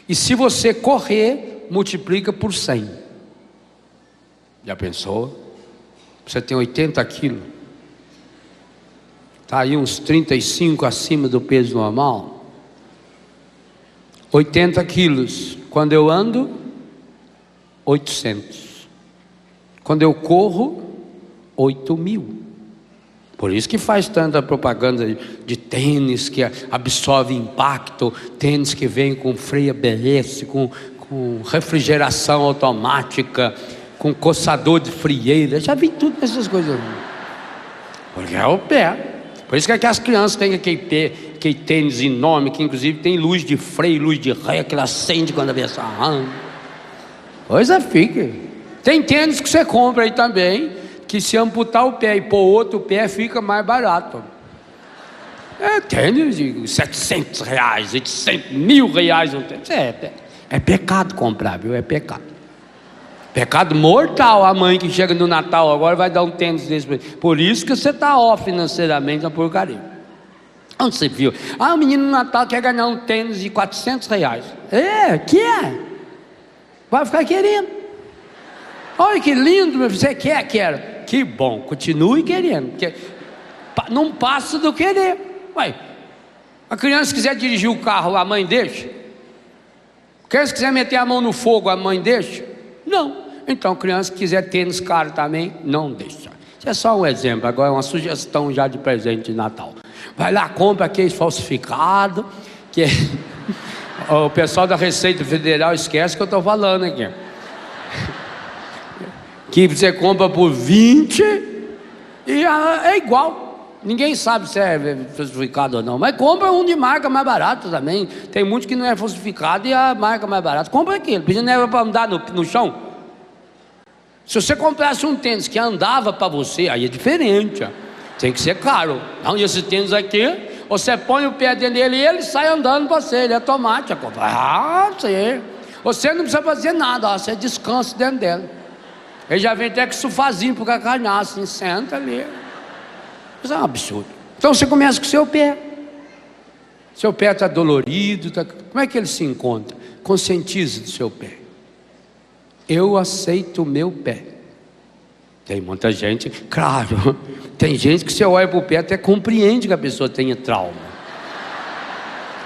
Speaker 2: E se você correr, multiplica por 100. Já pensou? Você tem 80 quilos, está aí uns 35 acima do peso normal. 80 quilos, quando eu ando, 800. Quando eu corro, 8.000. Por isso que faz tanta propaganda de tênis que absorve impacto, tênis que vem com freio ABS, com refrigeração automática, com coçador de frieira. Já vi tudo essas coisas. Porque é o pé. Por isso que as crianças têm aquele tênis enorme, que inclusive tem luz de freio, luz de ré, que ela acende quando a pessoa arranca. Coisa fica. Tem tênis que você compra aí também, que se amputar o pé e pôr outro pé, fica mais barato. É tênis de R$700, R$800, R$1.000. É pecado comprar, viu? É pecado. Pecado mortal. A mãe que chega no Natal agora vai dar um tênis desse. Por isso que você está off financeiramente na porcaria. Onde você viu? O menino no Natal quer ganhar um tênis de R$400. Quer? Vai ficar querendo. Olha que lindo, você quer, quero. Que bom, continue querendo. Não passa do querer. Ué, A criança quiser dirigir o carro, a mãe deixa? A criança quiser meter a mão no fogo, a mãe deixa? Não. Então, a criança quiser tênis caro também, não deixa. Isso é só um exemplo, agora é uma sugestão já de presente de Natal. Vai lá, compra aquele falsificado, que o pessoal da Receita Federal esquece que eu estou falando aqui. Que você compra por 20 e é igual. Ninguém sabe se é falsificado ou não, mas compra um de marca mais barata também. Tem muitos que não é falsificado e a marca mais barata. Compra aquele, precisa não é para andar no chão. Se você comprasse um tênis que andava para você, aí é diferente, ó. Tem que ser caro. Não, esse tênis aqui, você põe o pé dentro dele e ele sai andando para você, ele é automático. Você não precisa fazer nada, ó, você descansa dentro dele. Ele já vem até com sofazinho para calcanhar, assim, senta ali. Isso é um absurdo. Então você começa com o seu pé. Seu pé está dolorido, como é que ele se encontra? Conscientize do seu pé. Eu aceito o meu pé. Tem muita gente, claro, tem gente que você olha para o pé até compreende que a pessoa tenha trauma,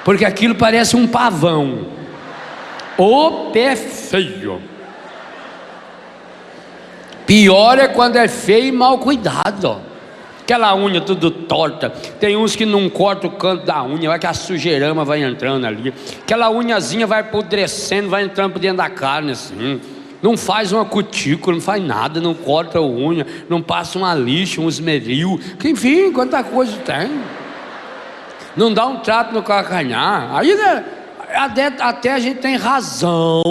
Speaker 2: porque aquilo parece um pavão. O pé feio. Pior é quando é feio e mal cuidado. Aquela unha tudo torta. Tem uns que não cortam o canto da unha, vai que a sujeirama vai entrando ali. Aquela unhazinha vai apodrecendo, vai entrando por dentro da carne assim. Não faz uma cutícula, não faz nada, não corta a unha, não passa uma lixa, um esmeril. Enfim, quanta coisa tem. Não dá um trato no calcanhar. Aí até a gente tem razão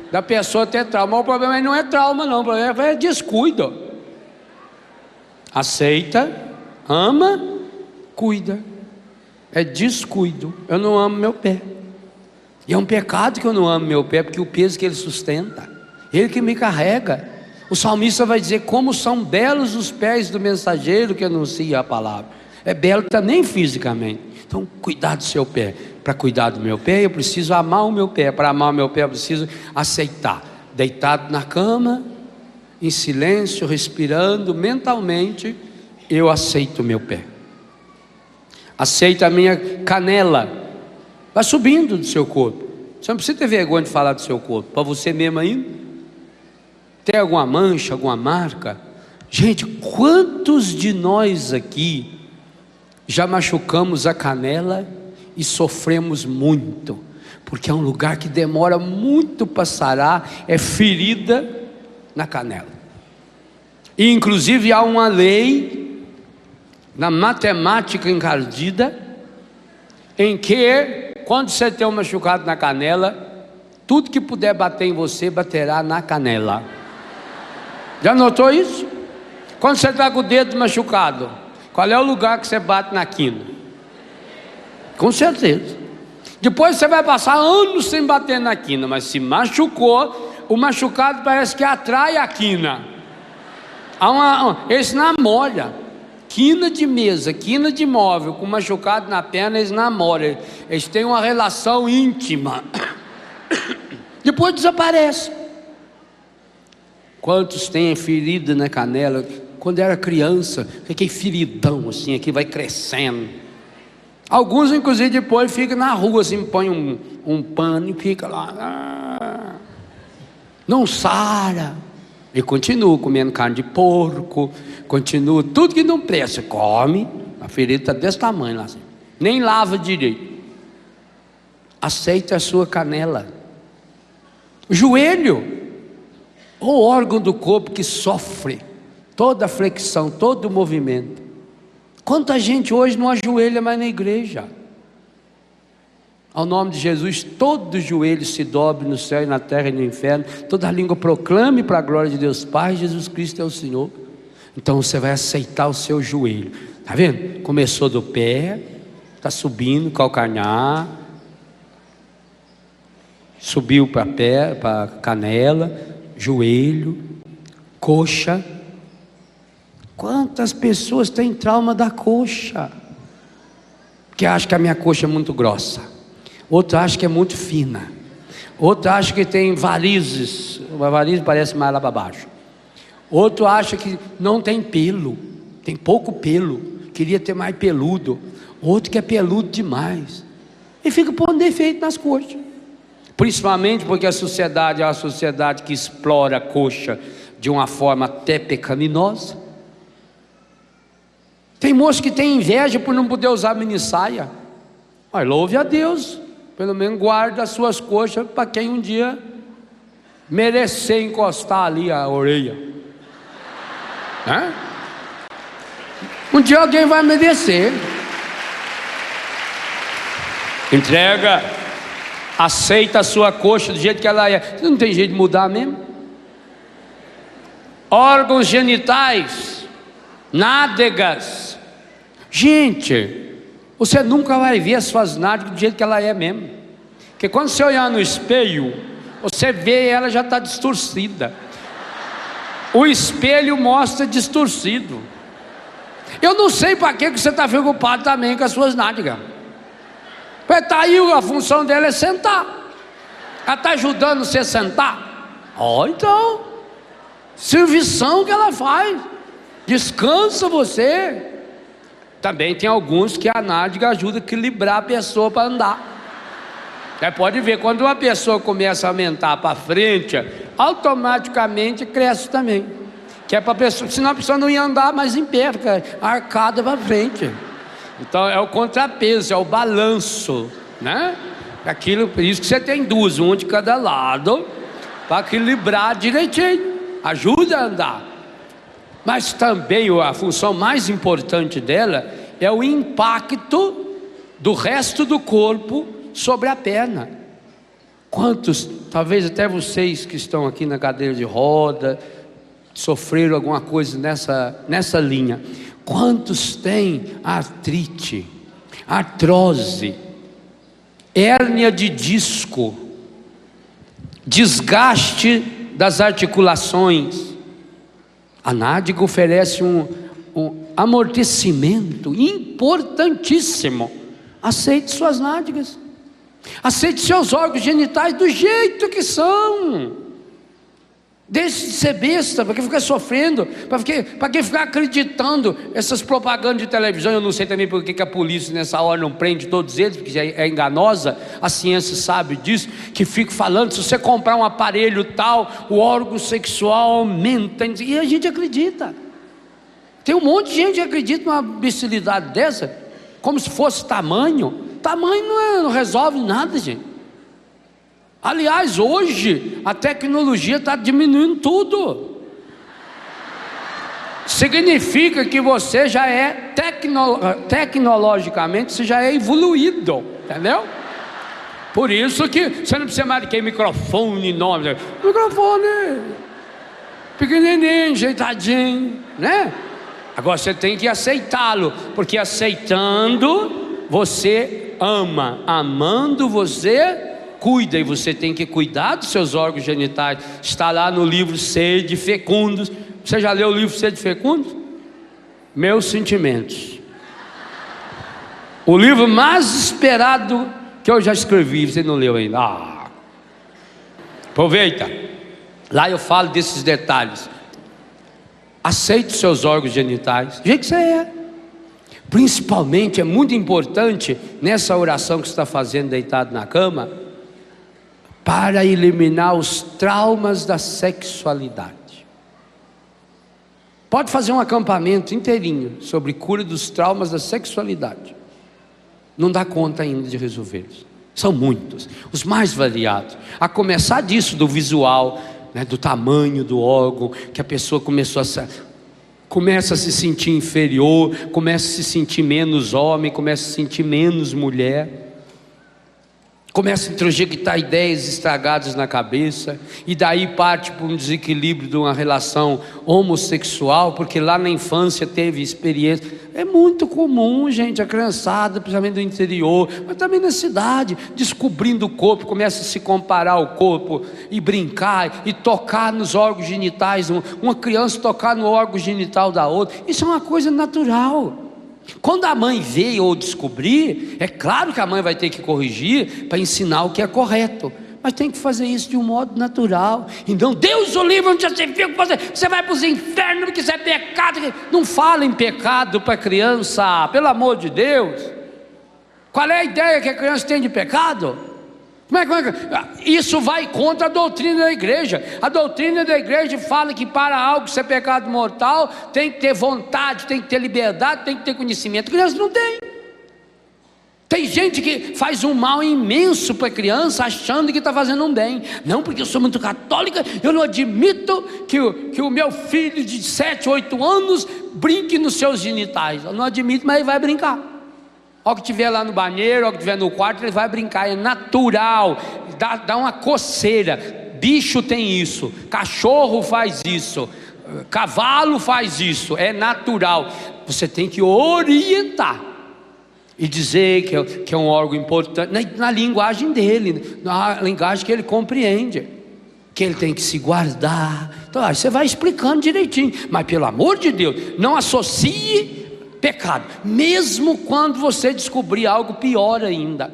Speaker 2: da pessoa ter trauma. O problema não é trauma não, o problema é descuido. Aceita, ama, cuida. É descuido. Eu não amo meu pé. E é um pecado que eu não amo meu pé, porque o peso que ele sustenta, ele que me carrega. O salmista vai dizer: como são belos os pés do mensageiro que anuncia a palavra. É belo também fisicamente. Então, cuidar do seu pé. Para cuidar do meu pé, eu preciso amar o meu pé. Para amar o meu pé, eu preciso aceitar. Deitado na cama, em silêncio, respirando mentalmente, eu aceito o meu pé. Aceito a minha canela. Vai subindo do seu corpo. Você não precisa ter vergonha de falar do seu corpo. Para você mesmo ainda. Tem alguma mancha, alguma marca? Gente, quantos de nós aqui já machucamos a canela e sofremos muito? Porque é um lugar que demora muito para sarar. É ferida na canela. E inclusive há uma lei na matemática encardida, em que quando você tem um machucado na canela, tudo que puder bater em você, baterá na canela. Já notou isso? Quando você está com o dedo machucado, qual é o lugar que você bate na quina? Com certeza. Depois você vai passar anos sem bater na quina, mas se machucou, o machucado parece que atrai a quina. Eles namoram. Quina de mesa, quina de móvel, com machucado na perna, eles namoram. Eles têm uma relação íntima. Depois desaparece. Quantos têm ferida na canela? Quando era criança, aquele feridão assim, aqui vai crescendo. Alguns inclusive depois ficam na rua assim, põe um pano e fica lá. Não sara. E continua comendo carne de porco, continua tudo que não presta, come. A ferida está desse tamanho lá assim. Nem lava direito. Aceita a sua canela. O joelho, o órgão do corpo que sofre toda a flexão, todo o movimento. Quanta gente hoje não ajoelha mais na igreja. Ao nome de Jesus, todo joelho se dobre no céu e na terra e no inferno. Toda língua proclame para a glória de Deus Pai, Jesus Cristo é o Senhor. Então você vai aceitar o seu joelho. Está vendo? Começou do pé, está subindo, calcanhar, subiu para pé, para canela, joelho, coxa. Quantas pessoas têm trauma da coxa? Porque acham que a minha coxa é muito grossa. Outro acha que é muito fina. Outro acha que tem varizes. Uma variz parece mais lá para baixo. Outro acha que não tem pelo. Tem pouco pelo. queria ter mais peludo, outro que é peludo demais, e fica pondo defeito nas coxas, principalmente porque a sociedade é uma sociedade que explora a coxa de uma forma até pecaminosa. Tem moço que tem inveja por não poder usar mini saia, mas louve a Deus, pelo menos guarda as suas coxas para quem um dia merecer encostar ali a orelha, né? Um dia alguém vai merecer. Entrega, aceita a sua coxa do jeito que ela é. Você não tem jeito de mudar mesmo. Órgãos genitais, nádegas. Gente, você nunca vai ver as suas nádegas do jeito que ela é mesmo. Porque quando você olhar no espelho, você vê ela já está distorcida. O espelho mostra distorcido. Eu não sei para que você está preocupado também com as suas nádegas. Está aí, a função dela é sentar. Ela está ajudando você a sentar. Então, servição que ela faz. Descansa você. Também tem alguns que a nádega ajuda a equilibrar a pessoa para andar. Você pode ver, quando uma pessoa começa a aumentar para frente, automaticamente cresce também. Que é para a pessoa, senão a pessoa não ia andar mais em pé, fica arcada para frente. Então é o contrapeso, é o balanço, né? Aquilo, por isso que você tem duas, um de cada lado, para equilibrar direitinho, ajuda a andar. Mas também a função mais importante dela é o impacto do resto do corpo sobre a perna. Quantos, talvez até vocês que estão aqui na cadeira de roda, sofreram alguma coisa nessa linha. Quantos têm artrite, artrose, hérnia de disco, desgaste das articulações? A nádega oferece um amortecimento importantíssimo. Aceite suas nádegas, aceite seus órgãos genitais do jeito que são. Deixe de ser besta, para que ficar sofrendo, para que ficar acreditando essas propagandas de televisão. Eu não sei também por que a polícia nessa hora não prende todos eles, porque é enganosa, a ciência sabe disso, que fica falando, se você comprar um aparelho tal, o órgão sexual aumenta, e a gente acredita. Tem um monte de gente que acredita numa imbecilidade dessa, como se fosse tamanho não resolve nada, gente. Aliás, hoje a tecnologia está diminuindo tudo. Significa que você já é tecnologicamente, você já é evoluído, entendeu? Por isso que você não precisa mais de que microfone enorme. Microfone pequenininho, ajeitadinho, né? Agora você tem que aceitá-lo, porque aceitando você ama, amando você cuida, e você tem que cuidar dos seus órgãos genitais. Está lá no livro Sede Fecundos. Você já leu o livro Sede Fecundos? Meus Sentimentos, o livro mais esperado que eu já escrevi. Você não leu ainda? Aproveita, lá eu falo desses detalhes. Aceite os seus órgãos genitais do jeito que você é. Principalmente é muito importante nessa oração que você está fazendo deitado na cama, para eliminar os traumas da sexualidade. Pode fazer um acampamento inteirinho sobre cura dos traumas da sexualidade. Não dá conta ainda de resolvê-los. São muitos, os mais variados. A começar disso, do visual, né, do tamanho do órgão, que a pessoa começa a se sentir inferior, começa a se sentir menos homem, começa a se sentir menos mulher. Começa a introjectar ideias estragadas na cabeça, e daí parte para um desequilíbrio de uma relação homossexual, porque lá na infância teve experiência. É muito comum, gente, a criançada, principalmente do interior, mas também na cidade, descobrindo o corpo, começa a se comparar ao corpo, e brincar, e tocar nos órgãos genitais, uma criança tocar no órgão genital da outra. Isso é uma coisa natural. Quando a mãe vê ou descobrir, é claro que a mãe vai ter que corrigir para ensinar o que é correto, mas tem que fazer isso de um modo natural. Então, Deus o livre, não justifica você vai para os infernos porque isso é pecado. Não fala em pecado para criança, pelo amor de Deus. Qual é a ideia que a criança tem de pecado? Isso vai contra a doutrina da igreja. A doutrina da igreja fala que para algo ser pecado mortal, tem que ter vontade, tem que ter liberdade, tem que ter conhecimento. A criança não tem. Tem gente que faz um mal imenso para a criança, achando que está fazendo um bem. Não, porque eu sou muito católica, eu não admito que o meu filho de 7, 8 anos brinque nos seus genitais. Eu não admito, mas ele vai brincar. Ao que estiver lá no banheiro, ao que estiver no quarto, ele vai brincar, é natural, dá uma coceira. Bicho tem isso, cachorro faz isso, cavalo faz isso, é natural. Você tem que orientar e dizer que é um órgão importante, na linguagem dele, na linguagem que ele compreende, que ele tem que se guardar. Então aí você vai explicando direitinho, mas pelo amor de Deus, não associe pecado, mesmo quando você descobrir algo pior ainda.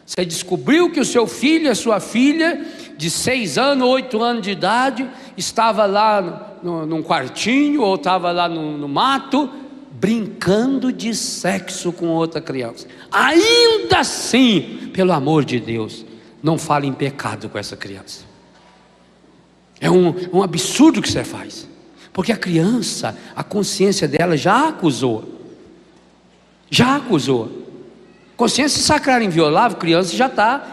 Speaker 2: Você descobriu que o seu filho, a sua filha de 6 anos, 8 anos de idade, estava lá num quartinho, ou estava lá no mato, brincando de sexo com outra criança. Ainda assim, pelo amor de Deus, não fale em pecado com essa criança. É um absurdo que você faz, porque a criança, a consciência dela já acusou. Consciência sacrária inviolável, criança já está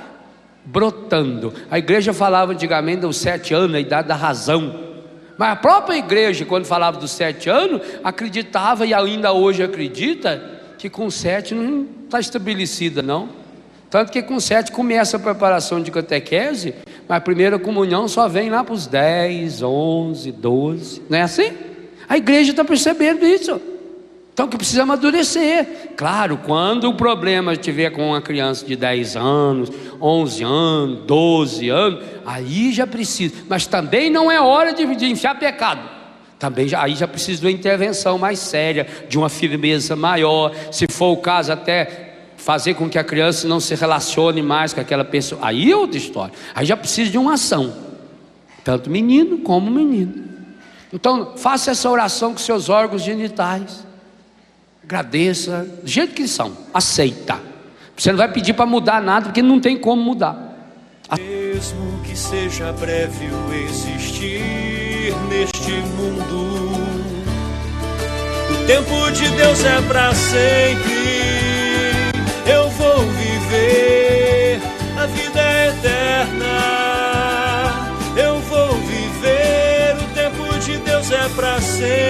Speaker 2: brotando. A igreja falava antigamente dos 7 anos, a idade da razão. Mas a própria igreja, quando falava dos 7 anos, acreditava, e ainda hoje acredita, que com 7 não está estabelecida, não. Tanto que com 7 começa a preparação de catequese, mas a primeira comunhão só vem lá para os 10, 11, 12. Não é assim? A igreja está percebendo isso. Então que precisa amadurecer. Claro, quando o problema estiver com uma criança de 10 anos, 11 anos, 12 anos, aí já precisa. Mas também não é hora de enfiar pecado. Aí já precisa de uma intervenção mais séria, de uma firmeza maior. Se for o caso, até fazer com que a criança não se relacione mais com aquela pessoa. Aí é outra história. Aí já precisa de uma ação, tanto menino como menino. Então faça essa oração com seus órgãos genitais. Agradeça do jeito que eles são, aceita. Você não vai pedir para mudar nada, porque não tem como mudar.
Speaker 1: Mesmo que seja breve o existir neste mundo, o tempo de Deus é para sempre. Eu vou viver a vida eterna. Eu vou viver, o tempo de Deus é para sempre.